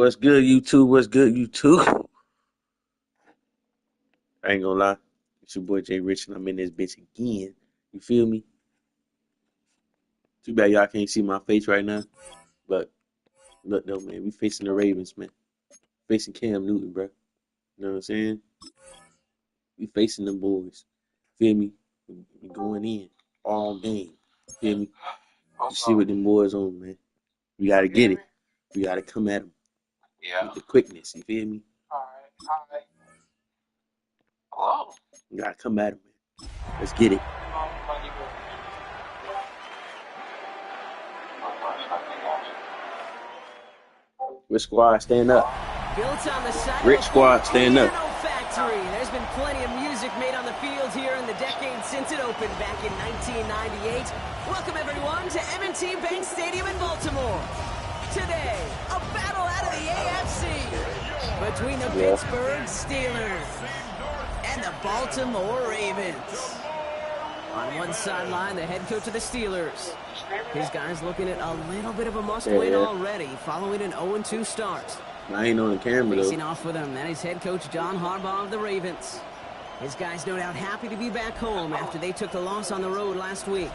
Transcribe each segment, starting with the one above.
What's good, YouTube? What's good, YouTube? I ain't gonna lie. It's your boy Jay Rich, and I'm in this bitch again. You feel me? Too bad y'all can't see my face right now. But look, though, man, we facing the Ravens, man. Facing Cam Newton, bro. You know what I'm saying? We facing them boys. Feel me? We going in all game. Feel me? You see what them boys on, man. We gotta get it. We gotta come at them with the quickness. You feel me? Alright. Hello? We gotta come at them, man. Let's get it. Rich Squad, stand up. Built on the side Rich Squad, stand up. Factory. There's been plenty of music made on the field here in the decade since it opened back in 1998. Welcome everyone to M&T Bank Stadium in Baltimore. Today, a battle out of the AFC between the Pittsburgh Steelers and the Baltimore Ravens. On one sideline, the head coach of the Steelers. His guys looking at a little bit of a must-win already, following an 0-2 start. I ain't on the camera, though. Facing off with him, that is head coach John Harbaugh of the Ravens. His guys no doubt happy to be back home after they took the loss on the road last week.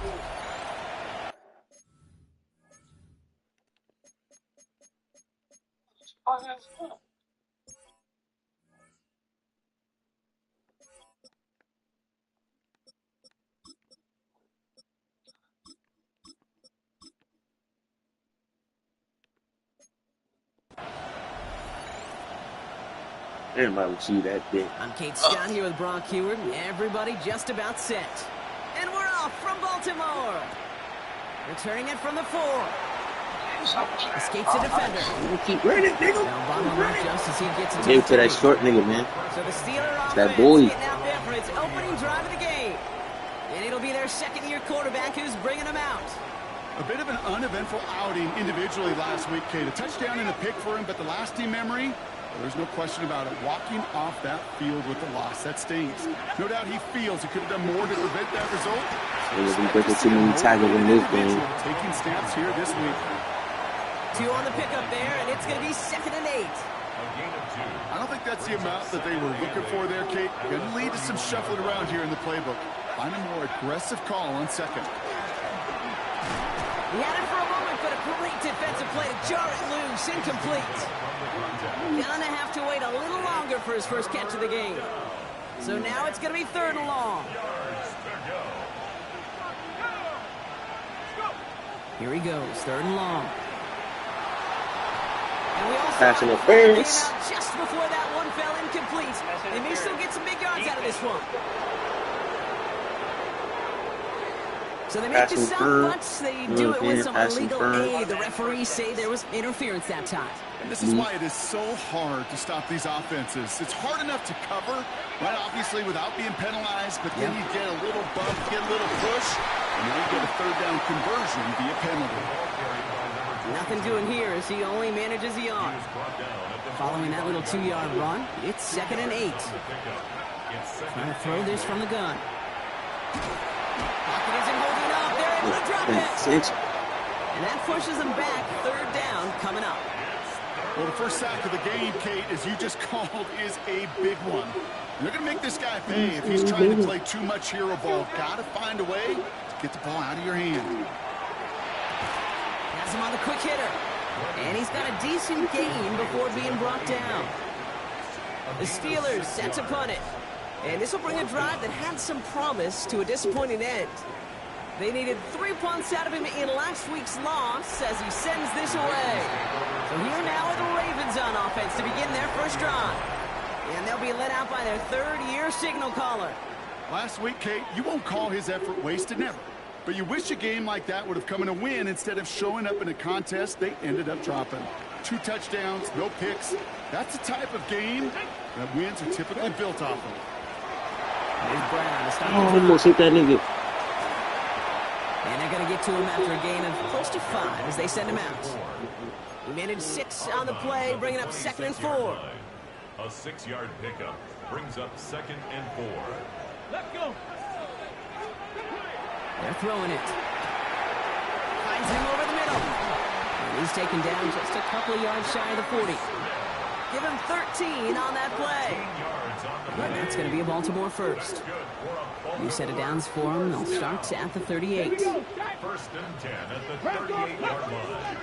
Everybody will see that bit. I'm Kate Scott here with Brock Heward. Everybody just about set. And we're off from Baltimore. Returning it from the 4. Escapes the defender. You keep running, nigga. Now Bond just as he gets into Gave it to that short nigga, man. So the Steelers offense that boy. getting out there for its opening drive of the game. And it'll be their second-year quarterback who's bringing them out. A bit of an uneventful outing individually last week, Kate. A touchdown and a pick for him, but the lasting memory, well, there's no question about it. Walking off that field with the loss, that stings. No doubt he feels he could have done more to prevent that result. So we breaking too many tackles in this game. Taking snaps here this week. 2 on the pickup there, and it's going to be 2nd and 8. I don't think that's the amount that they were looking for there, Kate. Going to lead to some shuffling around here in the playbook. Find a more aggressive call on 2nd. He had it for a moment, but a great defensive play to jar it loose. Incomplete. Gonna have to wait a little longer for his first catch of the game. So now it's going to be 3rd and long. Here he goes, 3rd and long. And we all Pass interference. Just before that one fell incomplete. They may still get some big yards out of this one. So they make the stop, but they do it with some illegal aid. The referees say there was interference that time. And this is why it is so hard to stop these offenses. It's hard enough to cover, right, obviously, without being penalized, but then you get a little bump, get a little push, and now you get a 3rd down conversion via penalty. Nothing doing here as he only manages a yard. Following that little 2-yard run, it's 2nd and 8. Trying to throw this from the gun. Pocket isn't holding up. They're able to drop it. And that pushes them back. 3rd down coming up. Well, the first sack of the game, Kate, as you just called, is a big one. They're going to make this guy pay if he's trying to play too much hero ball. Got to find a way to get the ball out of your hand. Has him on the quick hitter. And he's got a decent gain before being brought down. The Steelers set to punt it. And this will bring a drive that had some promise to a disappointing end. They needed 3 punts out of him in last week's loss as he sends this away. So here now are the Ravens on offense to begin their first drive. And they'll be led out by their 3rd-year signal caller. Last week, Kate, you won't call his effort wasted, never. But you wish a game like that would have come in a win instead of showing up in a contest they ended up dropping. 2 touchdowns, no picks. That's the type of game that wins are typically built off of. Here's Brown to stop Oh, almost hit that nigga. And they're going to get to him after a gain of close to 5 as they send him out. He managed 6 on the play, bringing up 2nd and 4. A 6-yard pickup brings up 2nd and 4. Let's go. They're throwing it. Finds him over the middle. And He's taken down just a couple of yards shy of the 40. Give him 13 on that play. And that's going to be a Baltimore first. New set of downs for him. They'll start at the 38. First and 10 at the 38-yard line.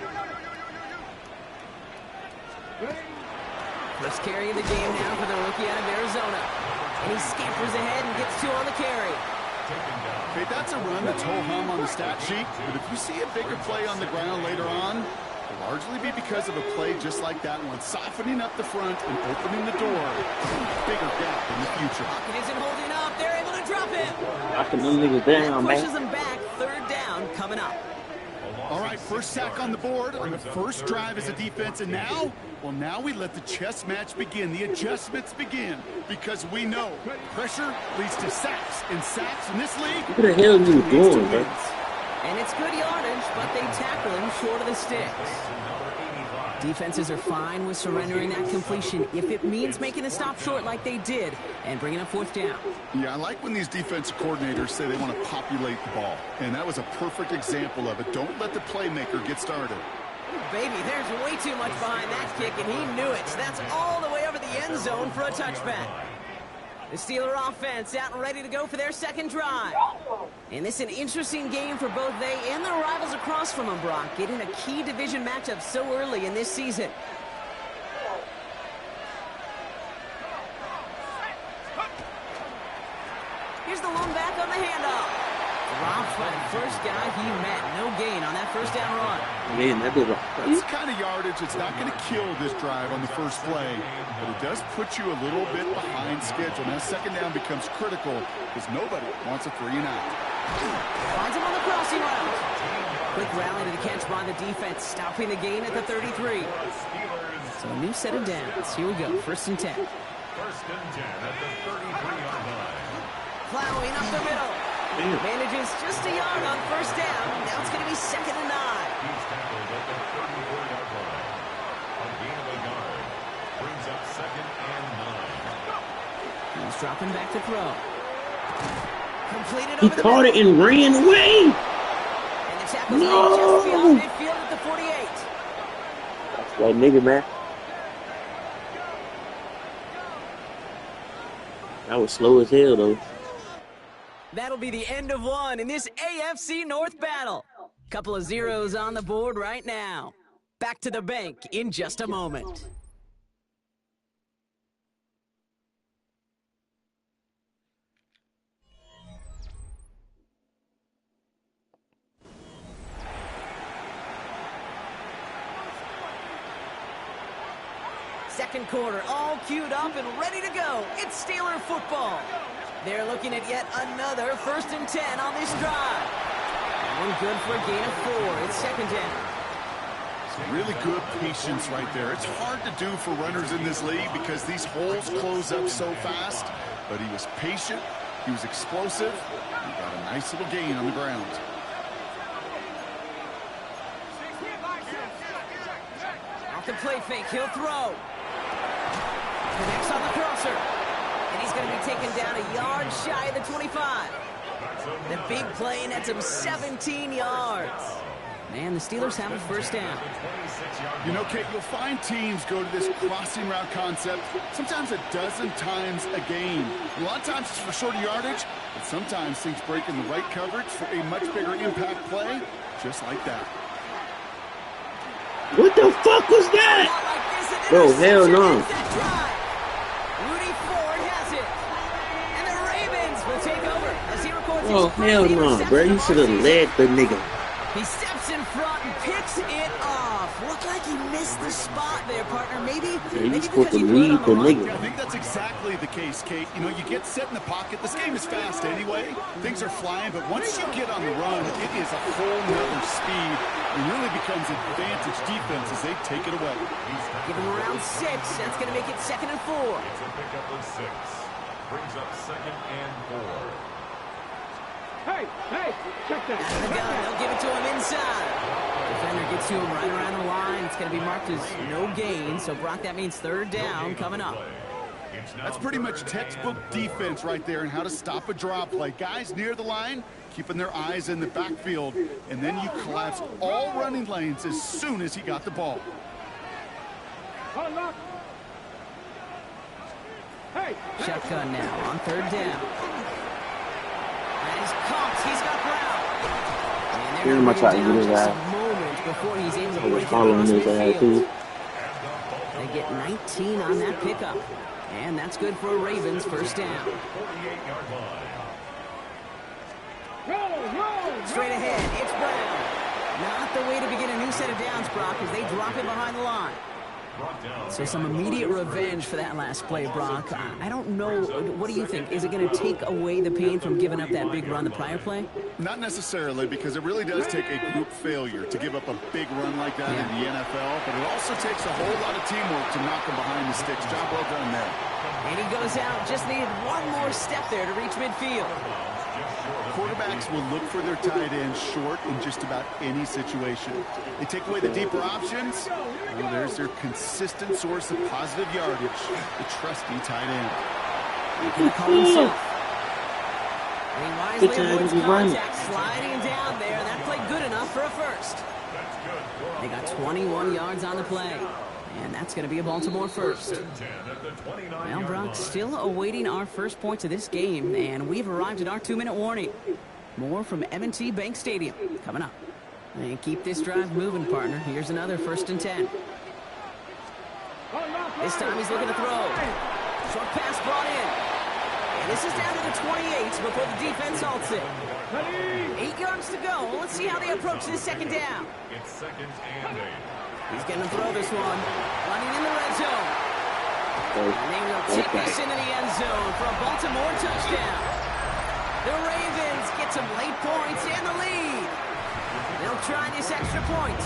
First carry of the game now for the rookie out of Arizona. And he scampers ahead and gets 2 on the carry. Okay, that's a run that's ho-hum on the stat sheet, but if you see a bigger play on the ground later on, it'll largely be because of a play just like that one, softening up the front and opening the door to a bigger gap in the future. Pocket isn't holding up. They're able to drop it. Knocking them niggas down, man. Pushes them back. Third down coming up. All right, first sack on the board on the first drive as a defense, and now, well, now we let the chess match begin, the adjustments begin, because we know pressure leads to sacks, and sacks in this league. What the hell are you doing, bro? And it's good yardage, but they tackle him short of the sticks. Defenses are fine with surrendering that completion if it means making a stop short like they did and bringing up fourth down. Yeah, I like when these defensive coordinators say they want to populate the ball, and that was a perfect example of it. Don't let the playmaker get started. Baby, there's way too much behind that kick, and he knew it. That's all the way over the end zone for a touchback. The Steeler offense out and ready to go for their second drive. And this is an interesting game for both they and their rivals across from them, Brock, getting a key division matchup so early in this season. Here's the long back on the handoff. Dropped by the first guy he met. No gain on that first down run. Man, that was That's the kind of yardage that's not going to kill this drive on the first play, but it does put you a little bit behind schedule. Now second down becomes critical because nobody wants a 3-and-out. Finds him on the crossing route. Quick rally to the catch by the defense, stopping the gain at the 33. So a new set of downs. Here we go, first and 10. First and 10 at the 33-yard line. Plowing up the middle. Manages just a yard on first down. Now it's going to be second and 9. He's tackled at the 34-yard line. A gain of a yard. Brings up second and 9. He's dropping back to throw. Completed he over the caught it middle. and ran away. And the tackle's made just beyond midfield at the 48. That's that nigga, man. That was slow as hell, though. That'll be the end of one in this AFC North battle. Couple of zeros on the board right now. Back to the bank in just a moment. Second quarter, all queued up and ready to go. It's Steeler football. They're looking at yet another first and 10 on this drive. One good for a gain of 4. It's second down. Some really good patience right there. It's hard to do for runners in this league because these holes close up so fast. But he was patient. He was explosive. He got a nice little gain on the ground. Off the play fake, he'll throw. Connects on the crosser. And he's going to be taken down a yard shy of the 25. The big play nets him 17 yards. Man, the Steelers have a first down. You know, Kate, you'll find teams go to this crossing route concept sometimes a dozen times a game. A lot of times it's for shorter yardage, but sometimes things break in the right coverage for a much bigger impact play, just like that. What the fuck was that? Bro, hell no. Rudy Ford has it. And the Ravens will take over as he records Oh, hell no, bro. You should have led the nigga. He steps in front and picks it off. Looked like he missed the spot there, partner. Maybe Yeah, because supposed to he put it lead on the the nigga. Yeah, I think that's exactly the case, Kate. You know, you get set in the pocket. This game is fast anyway. Things are flying, but once you get on the run, it is a whole nother speed. It really becomes an advantage defense as they take it away. Give him around 6. That's going to make it second and 4. It's a pickup of 6. Brings up second and 4. Hey, check that. Out of the gun, they'll give it to him inside. Defender gets to him right around the line. It's going to be marked as no gain. So, Brock, that means third down coming up. That's pretty much textbook defense right there and how to stop a draw play. Guys near the line, keeping their eyes in the backfield, and then you collapse all running lanes as soon as he got the ball. Hey! Shotgun now on third down. And he's caught. He's got ground. And they're Pretty much gonna how bring you him do down that. just a moment before he's able to I was break it following across his ass too. midfield. They get 19 on that pickup. And that's good for a Ravens first down. 48-yard line. Straight ahead, it's Brown. Not the way to begin a new set of downs, Brock, as they drop him behind the line. So some immediate revenge for that last play, Brock. I don't know. What do you think? Is it going to take away the pain from giving up that big run the prior play? Not necessarily, because it really does take a group failure to give up a big run like that in the NFL, but it also takes a whole lot of teamwork to knock him behind the sticks. Job well done there. And he goes out, just needed one more step there to reach midfield. Quarterbacks will look for their tight end short in just about any situation. They take away the deeper options. Well, there's their consistent source of positive yardage, the trusty tight end. He's going to call himself. And he wisely avoids contact, sliding down there. And that played good enough for a first. They got 21 yards on the play. And that's going to be a Baltimore first. Well, Brock, still awaiting our first points of this game, and we've arrived at our 2-minute warning. More from M&T Bank Stadium coming up. And keep this drive moving, partner. Here's another 1st and 10. This time he's looking to throw. Short pass brought in. And this is down to the 28 before the defense halts it. 8 yards to go. Let's see how they approach this second down. It's 2nd and 8. He's going to throw this one. Running in the red zone. And they will take this into the end zone for a Baltimore touchdown. The Ravens get some late points and the lead. They'll try this extra point.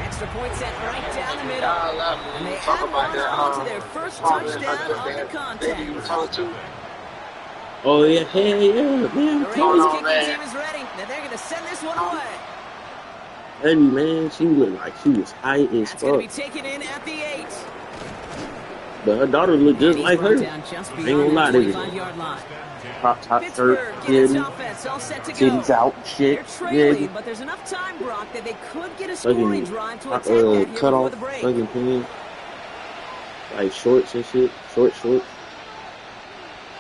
Extra point set right down the middle. And they add on to their first touchdown of the contest. Oh yeah, hell yeah, man. The Ravens kicking team is ready. Now they're going to send this one away. Hey man, she looked like she was high as That's going to fuck. be taken in at the 8. But her daughter looked just like her. Down just I ain't gonna lie to you. 25-yard line. Top shirt, Pittsburgh get its titty, offense all set to go. titties out, shit. They're trailing, Yeah. but there's enough time, Brock, that they could get a scoring Fucking drive to attack that here cut before off, the break. fucking pants, like shorts and shit, shorts.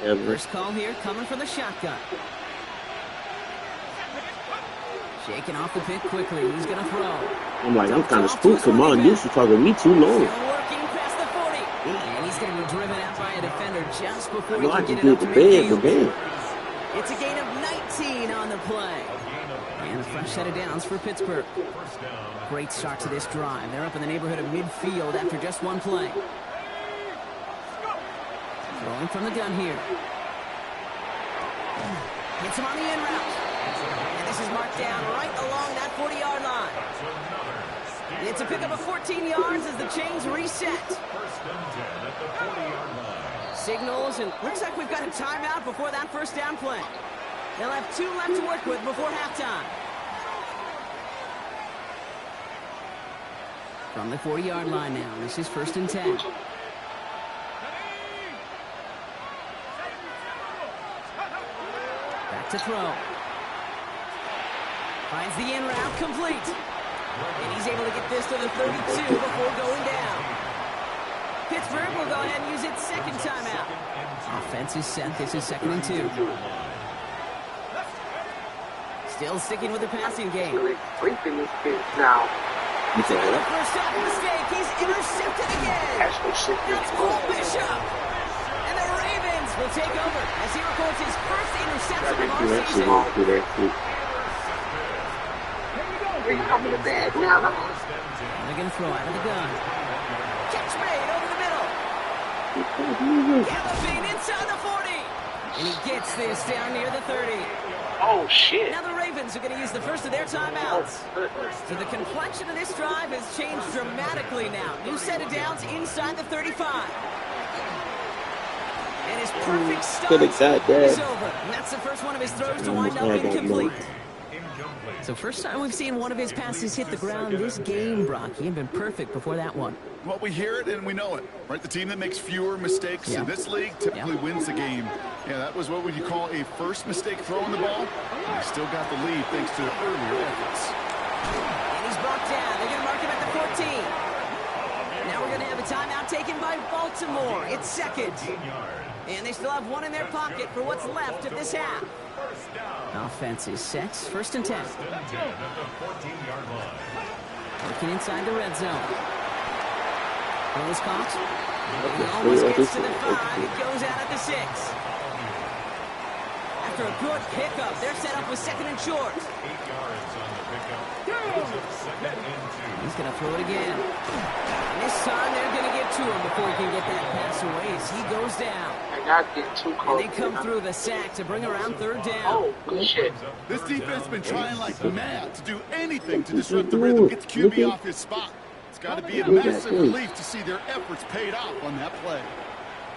Yeah, bro. First call here coming from the shotgun. Shaking off the pick quickly. He's going to throw. I'm like, I'm kind of spooked. Come on, you should talk to me too long. Still working past the 40. And he's going to be driven out by a defender just before Yo, I he can can get get it the up to bed, midfield. It's a gain of 19 on the play. And a fresh set of downs for Pittsburgh. Great start to this drive. They're up in the neighborhood of midfield after just one play. Throwing from the gun here. Hits him on the in route. And this is marked down right along that 40-yard line. It's a pickup of 14 yards as the chains reset. Signals, and looks like we've got a timeout before that first down play. They'll have 2 left to work with before halftime. From the 40-yard line now, this is 1st and 10. Back to throw. Finds the in route complete. And he's able to get this to the 32 before going down. Pittsburgh will go ahead and use its second timeout. Offense is set. This is 2nd and 2. Still sticking with the passing game. Sleeping this bitch now. You said what? First down mistake. He's intercepted again. That's what shit That's Cole Bishop. And the Ravens will take over as he records his first interception of our season. Are you coming to bed now? They're going to throw out of the gun. Catch made over the middle. Galloping inside the 40. And he gets this down near the 30. Oh, shit. Now the Ravens are going to use the first of their timeouts. So the complexion of this drive has changed dramatically now. New set of downs inside the 35. And his perfect start is over. And that's the first one of his throws to wind up incomplete. Incomplete. So first time we've seen one of his passes hit the ground this game, Brock. He had been perfect before that one. Well, we hear it and we know it, right? The team that makes fewer mistakes in this league typically wins the game. Yeah, that was what would you call a first mistake throwing the ball. He still got the lead thanks to earlier efforts. And he's brought down. They're going to mark him at the 14. Now we're going to have a timeout taken by Baltimore. It's second. And they still have one in their pocket for what's left of this half. Offense is set. First and 10. First and 10 at the 14-yard line. Working inside the red zone. Ball is caught. He Okay, almost so gets to the okay. 5. It goes out at the 6. After a good pickup, they're set up with second and short. 8 yards on the pickup. Brings up second and 2. He's going to throw it again. And this time they're going to get to him before he can get that pass away as he goes down. And not get too And close. they come through the sack to bring around third down. Oh, good shit. This defense has been trying like mad to do anything to disrupt the rhythm, get the QB off his spot. It's got to be a massive relief to see their efforts paid off on that play.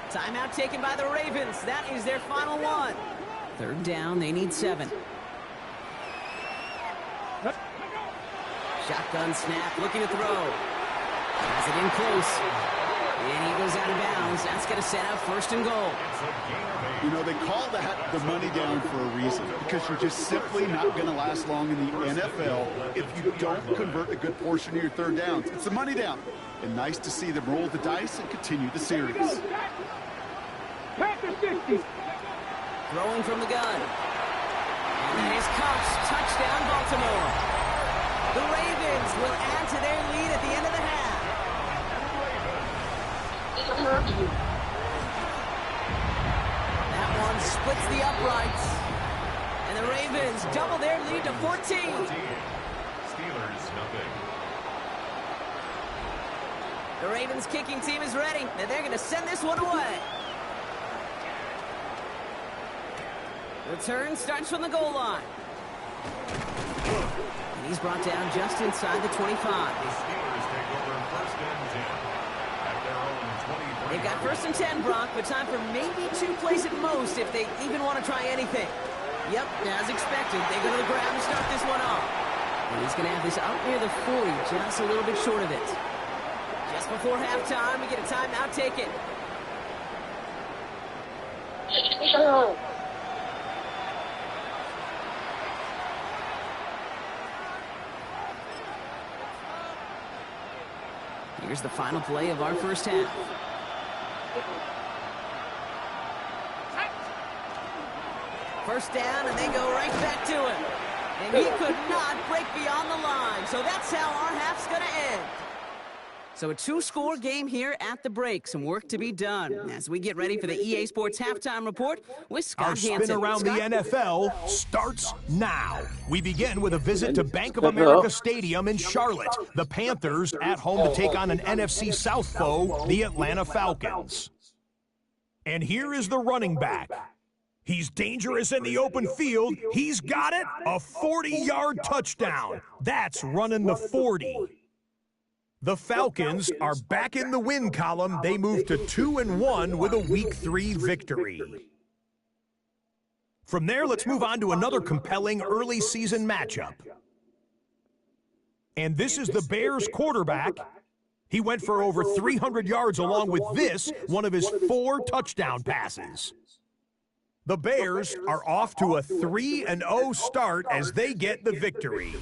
Timeout taken by the Ravens. That is their final one. Third down, they need 7. Shotgun snap, looking to throw. Has it in close. And he goes out of bounds. That's going to set up first and goal. You know, they call that the money down for a reason, because you're just simply not going to last long in the NFL if you don't convert a good portion of your third downs. It's the money down. And nice to see them roll the dice and continue the series. Pack the 60. Throwing from the gun. And that is caught. Touchdown, Baltimore. The Ravens will add to their lead at the end of the half. That one splits the uprights. And the Ravens double their lead to 14. Steelers, nothing. The Ravens kicking team is ready, and they're going to send this one away. Return starts from the goal line. And he's brought down just inside the 25. The Steelers take over first and 10 at their own 23. They've got first and 10, Brock, but time for maybe 2 plays at most if they even want to try anything. Yep, as expected, they go to the ground to start this one off. And he's going to have this out near the 40, just a little bit short of it. Just before halftime, we get a timeout taken. Here's the final play of our first half. First down, and they go right back to him. And he could not break beyond the line. So that's how our half's going to end. So a 2-score game here at the break. Some work to be done as we get ready for the EA Sports Halftime Report with Scott Our Hansen. spin around the Scott? NFL starts now. We begin with a visit to Bank of America Stadium in Charlotte. The Panthers at home to take on an NFC South foe, the Atlanta Falcons. And here is the running back. He's dangerous in the open field. He's got it. A 40-yard touchdown. That's running the 40. The Falcons are back in the win column. They move to 2-1 with a Week 3 victory. From there, let's move on to another compelling early season matchup. And this is the Bears quarterback. He went for over 300 yards along with this, one of his 4 touchdown passes. The Bears are off to a 3-0 start as they get the victory.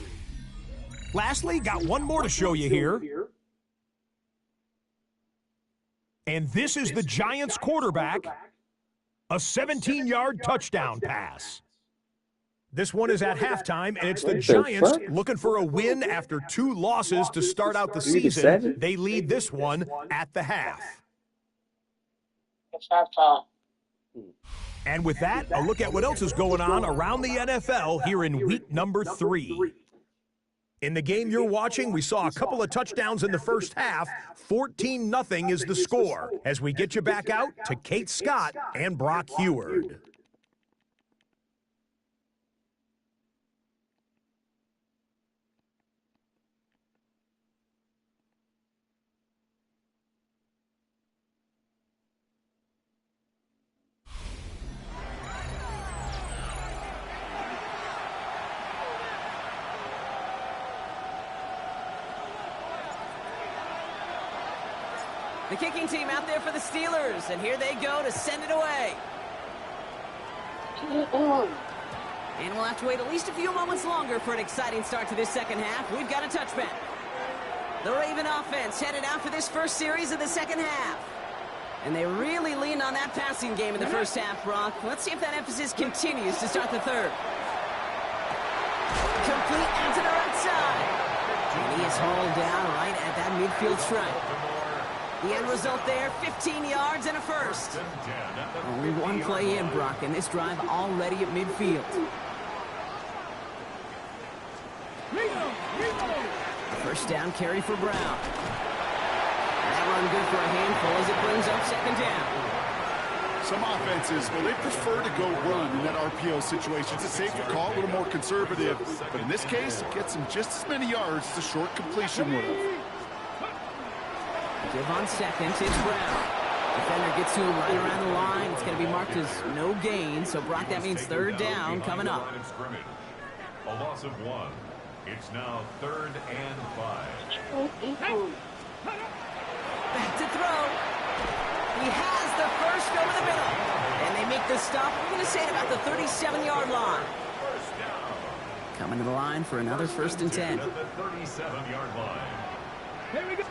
Lastly, got one more to show you here. And this is the Giants quarterback, a 17-yard touchdown pass. This one is at halftime, and it's the Giants looking for a win after 2 losses to start out the season. They lead this one at the half. It's halftime. And with that, a look at what else is going on around the NFL here in week number 3. In the game you're watching, we saw a couple of touchdowns in the first half. 14-0 is the score as we get you back out to Kate Scott and Brock Heward. The kicking team out there for the Steelers, and here they go to send it away. And we'll have to wait at least a few moments longer for an exciting start to this second half. We've got a touchback. The Raven offense headed out for this first series of the second half. And they really leaned on that passing game in the first half, Brock. Let's see if that emphasis continues to start the third. Complete out to the right side. And he is hauled down right at that midfield stripe. The end result there, 15 yards and a first. Only one play in, Brock, and this drive already at midfield. First down carry for Brown. That run good for a handful as it brings up second down. Some offenses, well, they prefer to go run in that RPO situation. It's a safer call, a little more conservative. But in this case, it gets them just as many yards as a short completion would have. Give on second, it's Brown. Defender gets to him right around the line. It's going to be marked as no gain. So, Brock, that means third down coming up. A loss of 1. It's now 3rd and 5. Back to throw. He has the first over the middle. And they make the stop, we're going to say, at about the 37-yard line. Coming to the line for another 1st and 10. At the 37-yard line. Here we go.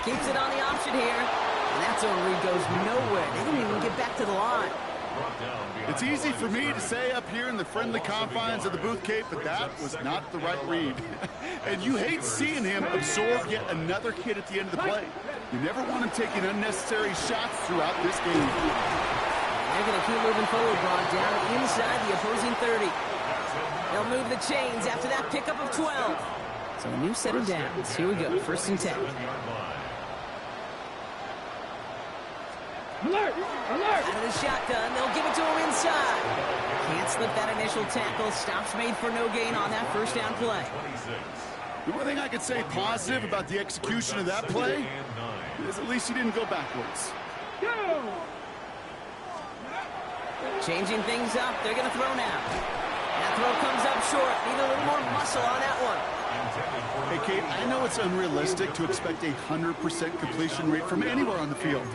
Keeps it on the option here. And that zone read goes nowhere. They didn't even get back to the line. It's easy for me to say up here in the friendly confines of the booth, Kate, but that was not the right read. And you hate seeing him absorb yet another hit at the end of the play. You never want him taking unnecessary shots throughout this game. They're going to keep moving forward, Brock, down inside the opposing 30. They'll move the chains after that pickup of 12. So a new set of downs. Here we go, 1st and 10. Alert! Alert! Out of the shotgun, they'll give it to him inside. Can't slip that initial tackle. Stops made for no gain on that first down play. The one thing I could say positive about the execution of that play is at least he didn't go backwards. Go! Changing things up, they're going to throw now. That throw comes up short. Need a little more muscle on that one. Hey, Kate, I know it's unrealistic to expect a 100% completion rate from anywhere on the field.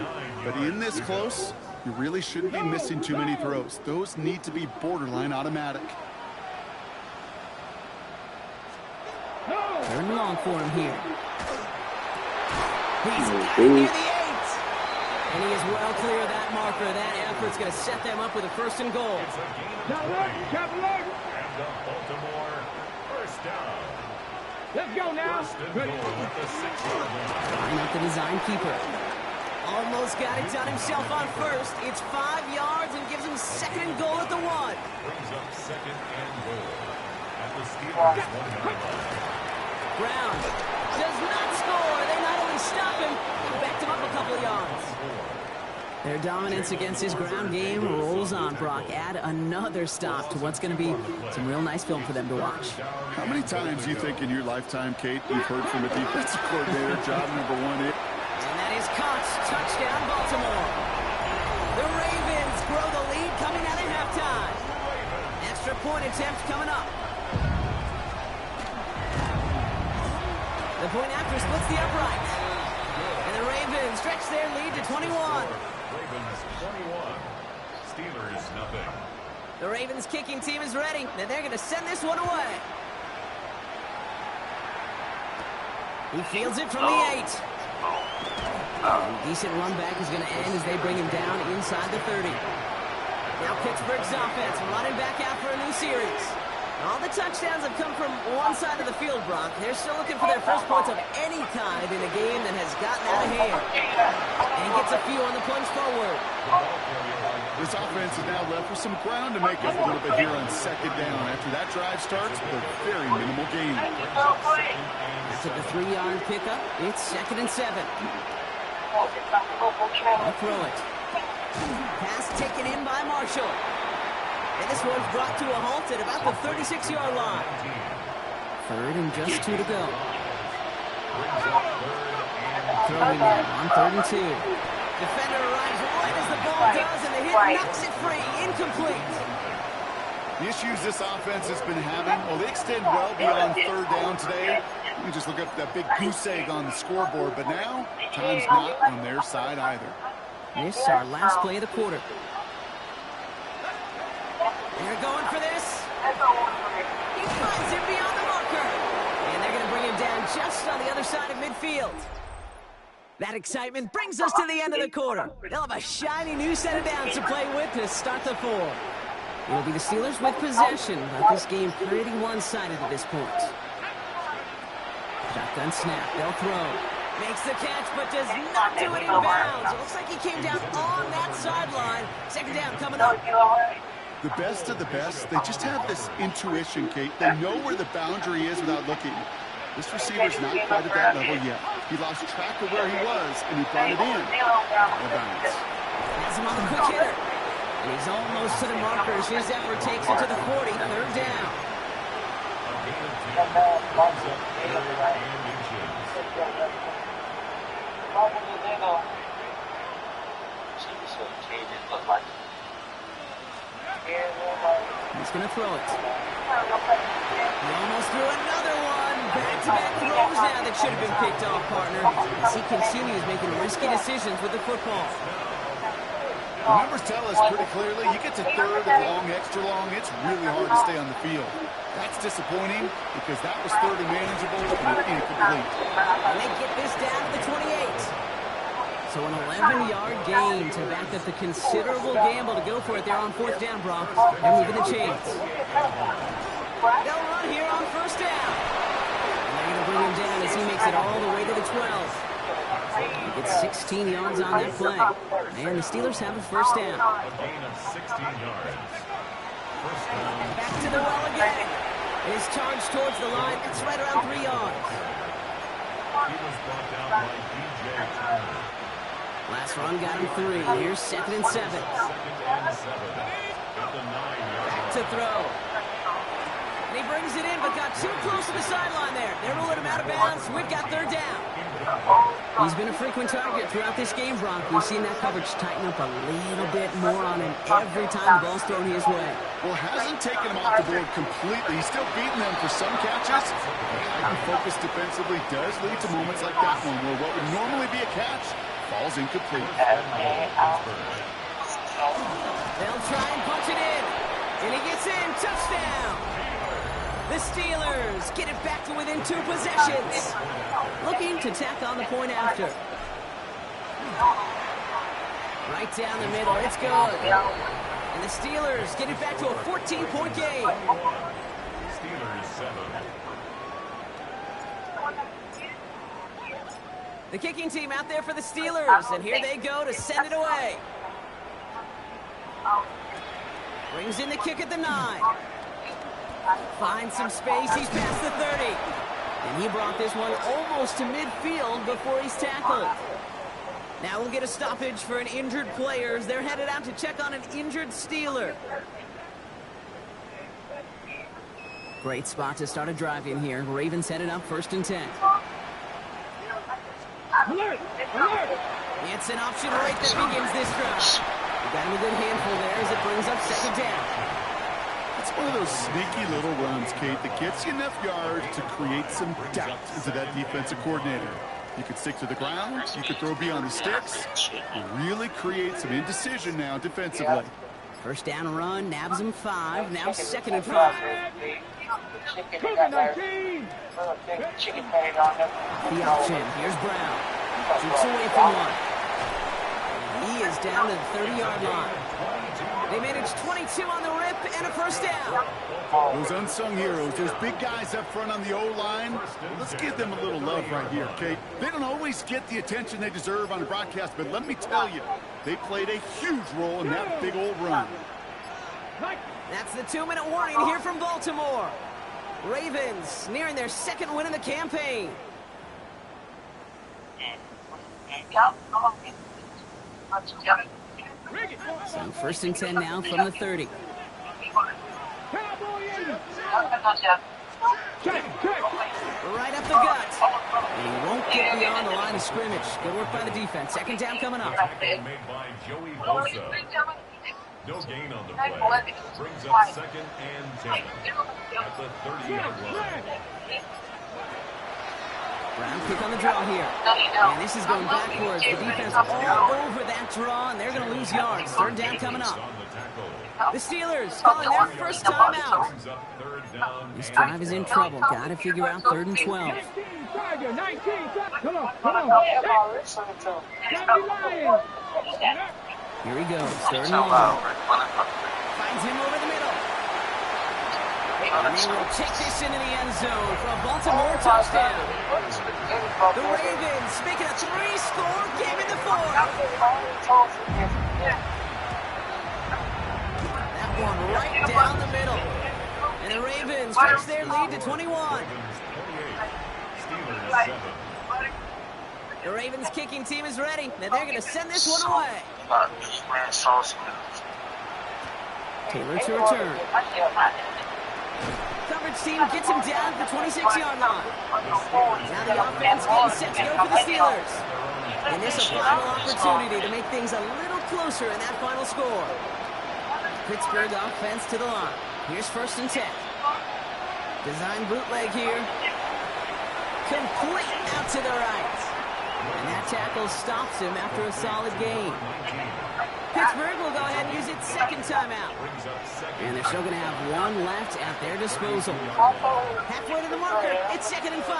But in this close, you really shouldn't be missing too many throws. Those need to be borderline automatic. Third and long for him here. He's got it near the 8. And he is well clear of that marker. That effort's going to set them up with a 1st and goal. Captain! And the Baltimore first down. Let's go now. First and goal at the 6-yard line. Line up the design keeper. Almost got it done himself on first. It's 5 yards and gives him 2nd and goal at the 1. Brings up 2nd and goal at the Steelers 1-yard line. Brown does not score. They not only stop him, they backed him up a couple of yards. Their dominance against his ground game rolls on, Brock. Add another stop to what's going to be some real nice film for them to watch. How many times do you think in your lifetime, Kate, you've heard from a defensive coordinator, job number 1 is... And that is caught. Touchdown, Baltimore. The Ravens grow the lead coming out of halftime. Extra point attempt coming up. The point after splits the upright. And the Ravens stretch their lead to 21. Ravens 21. Steelers nothing. The Ravens kicking team is ready, and they're going to send this one away. He fields it from the 8. Decent run back is going to end as they bring him down inside the 30. Now Pittsburgh's offense running back out for a new series. All the touchdowns have come from one side of the field, Brock. They're still looking for their first points of any kind in a game that has gotten out of hand. And he gets a few on the plunge forward. This offense is now left with some ground to make up a little bit here on 2nd down. After that drive starts with a very minimal gain. After the 3-yard pickup, it's 2nd and 7. I'll throw it. Pass taken in by Marshall. And this one's brought to a halt at about the 36-yard line. 3rd and just 2 to go. Throwing now on 3rd and 2. Defender arrives right as the ball does, and the hit knocks it free. Incomplete. The issues this offense has been having, well, they extend well beyond 3rd down today. You just look up that big goose egg on the scoreboard, but now time's not on their side either. This is our last play of the quarter. They're going for this. He finds him beyond the marker. And they're going to bring him down just on the other side of midfield. That excitement brings us to the end of the quarter. They'll have a shiny new set of downs to play with to start the fourth. It'll be the Steelers with possession, but this game pretty one-sided at this point. Shotgun snap, they'll throw. Makes the catch, but does not do it in bounds. It looks like he came down on that sideline. Second down coming up. The best of the best, they just have this intuition, Kate. They know where the boundary is without looking. This receiver's not quite at that level yet. He lost track of where he was, and he brought it in. No bounds. Has him on the quick hitter. And he's almost to the markers. His effort takes it to the 40. Third down. He's going to throw it. He almost threw another one. Back-to-back throws now that should have been picked off, partner, as he continues making risky decisions with the football. The numbers tell us pretty clearly, you get to third and long, extra long, it's really hard to stay on the field. That's disappointing because that was third and manageable and incomplete. And they get this down to the 28. So an 11-yard gain to back up the considerable gamble to go for it there on fourth down, Brock. They're moving the chains. They'll run here on first down. And they're going to bring him down as he makes it all the way to the 12. He gets 16 yards on that play. And the Steelers have a first down. A gain of 16 yards. First down. Back to the well again. His charge towards the line. It's right around 3 yards. He was brought down by DJ Turner. Last run got him 3. Here's 2nd and 7. Second and 7. At the 9-yard line. To throw. And he brings it in, but got too close to the sideline there. They're ruling him out of bounds. We've got third down. He's been a frequent target throughout this game, Brock. We've seen that coverage tighten up a little bit more on him every time the ball's thrown his way. Well, hasn't taken him off the board completely. He's still beating them for some catches. Heightened focus defensively does lead to moments like that one where what would normally be a catch falls incomplete. They'll try and punch it in. And he gets in. Touchdown. The Steelers get it back to within 2 possessions. Looking to tack on the point after. Right down the middle. It's good. And the Steelers get it back to a 14-point game. Steelers 7. The kicking team out there for the Steelers. And here they go to send it away. Brings in the kick at the 9. Finds some space. He's past the 30. And he brought this one almost to midfield before he's tackled. Now we'll get a stoppage for an injured player as they're headed out to check on an injured Steeler. Great spot to start a drive in here. Ravens headed up 1st and 10. Alert! Alert! It's an option right that begins this drive. Got him a good handful there as it brings up 2nd down. It's one of those sneaky little runs, Kate, that gets you enough yards to create some doubt into that defensive coordinator. You could stick to the ground, you could throw beyond the sticks, and really create some indecision now defensively. First down run, nabs him 5, now 2nd and 5. COVID-19! The option, here's Brown. Shoots away from 1. He is down to the 30-yard line. They managed 22 on the rip and a first down. Those unsung heroes, those big guys up front on the O-line, let's give them a little love right here, Kate. They don't always get the attention they deserve on the broadcast, but let me tell you, they played a huge role in that big old run. That's the 2-minute warning here from Baltimore. Ravens nearing their 2nd win of the campaign. So 1st and 10 now from the 30. Right up the gut. And he won't get beyond the line of scrimmage. Good work by the defense. 2nd down coming up. Made by Joey Bosa. No gain on the play. Brings up 2nd and 10. At the 30-yard line. Brown kick on the draw here. And this is going backwards. The defense all over that draw, and they're going to lose yards. Third down coming up. The Steelers calling their first time out. This drive is in trouble. Got to figure out 3rd and 12. 19, come on. Here he goes. 3rd and long. Finds him over the middle. And they will take this into the end zone for a Baltimore touchdown. The Ravens making a 3-score game in the 4th. That one right down the middle. And the Ravens stretch their lead to 21. The Ravens kicking team is ready. Now they're going to send this one away. Taylor to return. Coverage team gets him down at the 26-yard line. Now the offense getting set to go for the Steelers. And this is a final opportunity to make things a little closer in that final score. Pittsburgh offense to the line. Here's 1st and 10. Design bootleg here. Complete out to the right. And that tackle stops him after a solid gain. Pittsburgh will go ahead and use its 2nd timeout. And they're still going to have one left at their disposal. Halfway to the marker, it's 2nd and 5.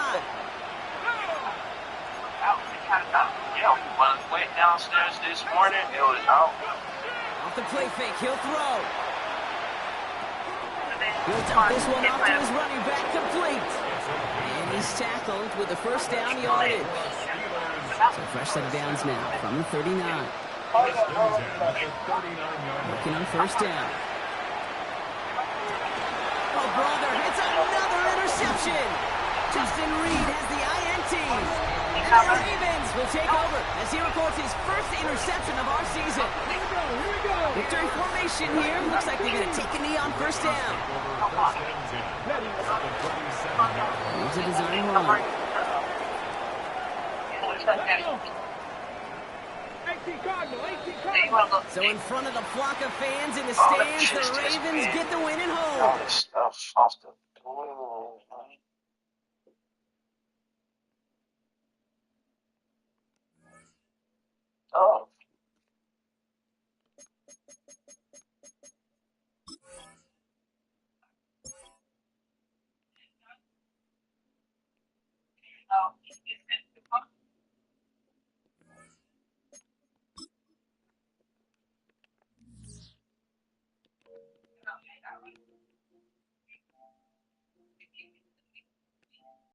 When I went downstairs this morning, it was out. Off the play fake, he'll throw. He'll dump this one off to his running back, complete. And he's tackled with the 1st down yardage. So fresh set of downs now from the 39. Working on 1st down. Oh, brother, it's another interception. Justin Reed has the INT. And the Ravens will take over as he records his 1st interception of our season. Here we go. Victory formation here. Looks like they're going to take a knee on 1st down. Here's a design run. So in front of the flock of fans in the stands, the Ravens get the win and home. Stuff off the